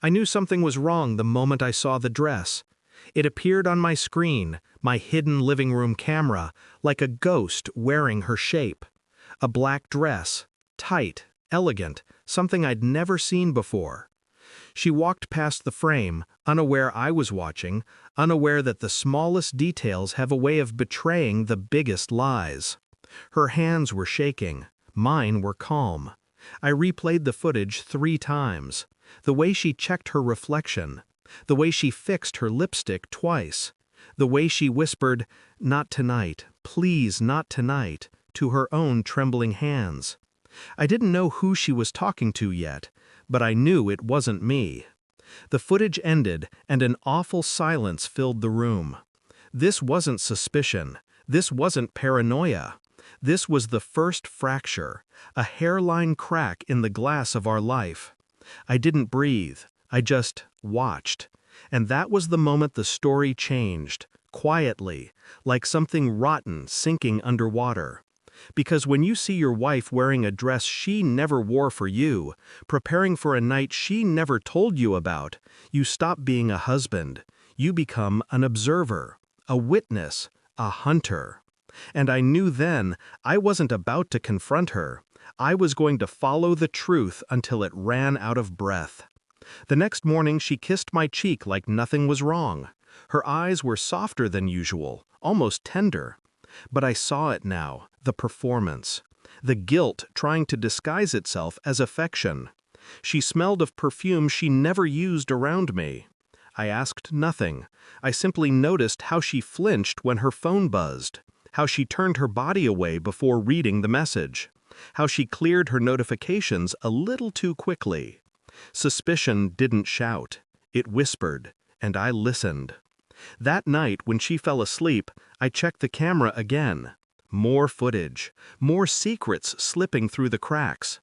I knew something was wrong the moment I saw the dress. It appeared on my screen, my hidden living room camera, like a ghost wearing her shape. A black dress, tight, elegant, something I'd never seen before. She walked past the frame, unaware I was watching, unaware that the smallest details have a way of betraying the biggest lies. Her hands were shaking, mine were calm. I replayed the footage 3 times. The way she checked her reflection, the way she fixed her lipstick twice, the way she whispered, "Not tonight, please not tonight," to her own trembling hands. I didn't know who she was talking to yet, but I knew it wasn't me. The footage ended, and an awful silence filled the room. This wasn't suspicion. This wasn't paranoia. This was the first fracture, a hairline crack in the glass of our life. I didn't breathe. I just watched. And that was the moment the story changed, quietly, like something rotten sinking underwater. Because when you see your wife wearing a dress she never wore for you, preparing for a night she never told you about, you stop being a husband. You become an observer, a witness, a hunter. And I knew then I wasn't about to confront her. I was going to follow the truth until it ran out of breath. The next morning she kissed my cheek like nothing was wrong. Her eyes were softer than usual, almost tender. But I saw it now, the performance. The guilt trying to disguise itself as affection. She smelled of perfume she never used around me. I asked nothing. I simply noticed how she flinched when her phone buzzed, how she turned her body away before reading the message, how she cleared her notifications a little too quickly. Suspicion didn't shout. It whispered, and I listened. That night, when she fell asleep, I checked the camera again. More footage, more secrets slipping through the cracks.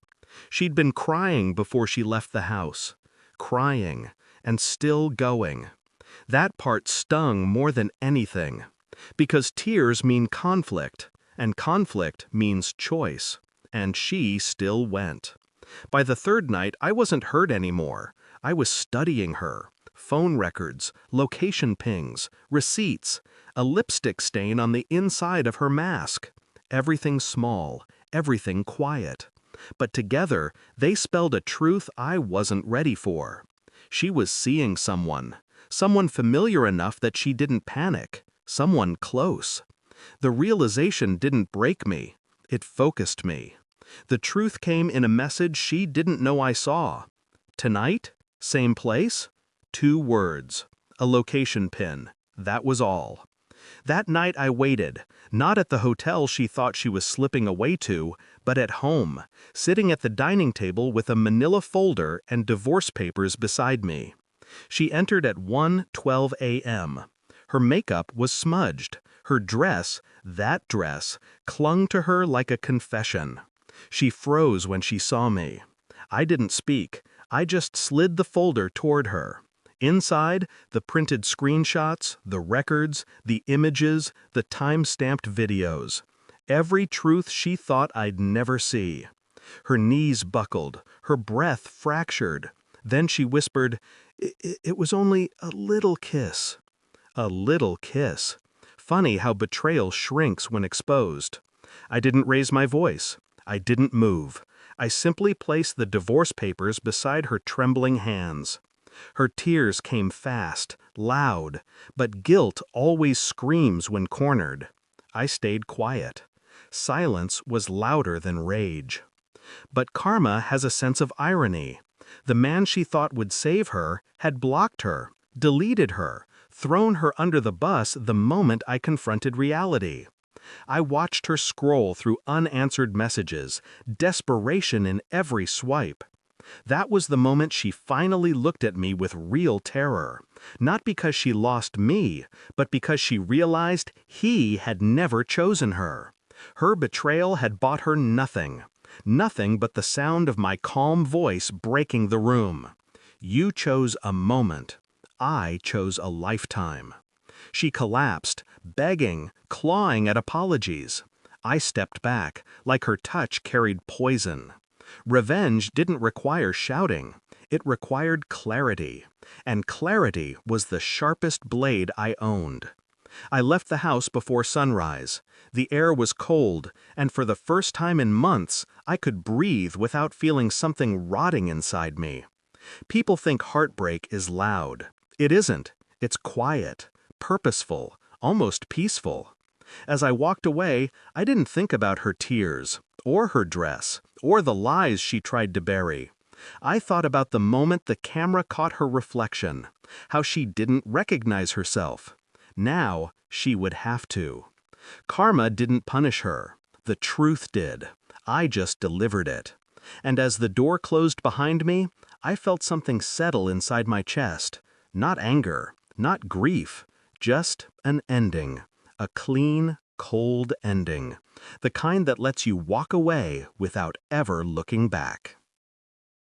She'd been crying before she left the house. Crying, and still going. That part stung more than anything. Because tears mean conflict, and conflict means choice. And she still went. By the 3rd night, I wasn't hurt anymore. I was studying her. Phone records, location pings, receipts, a lipstick stain on the inside of her mask. Everything small, everything quiet. But together, they spelled a truth I wasn't ready for. She was seeing someone familiar enough that she didn't panic, someone close. The realization didn't break me, it focused me. The truth came in a message she didn't know I saw. Tonight? Same place? 2 words. A location pin. That was all. That night I waited, not at the hotel she thought she was slipping away to, but at home, sitting at the dining table with a manila folder and divorce papers beside me. She entered at 1:12 a.m. Her makeup was smudged. Her dress, that dress, clung to her like a confession. She froze when she saw me. I didn't speak. I just slid the folder toward her. Inside, the printed screenshots, the records, the images, the time-stamped videos. Every truth she thought I'd never see. Her knees buckled, her breath fractured. Then she whispered, "It was only a little kiss." A little kiss. Funny how betrayal shrinks when exposed. I didn't raise my voice. I didn't move. I simply placed the divorce papers beside her trembling hands. Her tears came fast, loud, but guilt always screams when cornered. I stayed quiet. Silence was louder than rage. But karma has a sense of irony. The man she thought would save her had blocked her, deleted her, thrown her under the bus the moment I confronted reality. I watched her scroll through unanswered messages, desperation in every swipe. That was the moment she finally looked at me with real terror, not because she lost me, but because she realized he had never chosen her. Her betrayal had bought her nothing, nothing but the sound of my calm voice breaking the room. You chose a moment. I chose a lifetime. She collapsed, begging, clawing at apologies. I stepped back, like her touch carried poison. Revenge didn't require shouting. It required clarity. And clarity was the sharpest blade I owned. I left the house before sunrise. The air was cold, and for the first time in months, I could breathe without feeling something rotting inside me. People think heartbreak is loud. It isn't. It's quiet, purposeful, almost peaceful. As I walked away, I didn't think about her tears, or her dress, or the lies she tried to bury. I thought about the moment the camera caught her reflection, how she didn't recognize herself. Now, she would have to. Karma didn't punish her. The truth did. I just delivered it. And as the door closed behind me, I felt something settle inside my chest. Not anger, not grief, just an ending. A clean, cold ending. The kind that lets you walk away without ever looking back.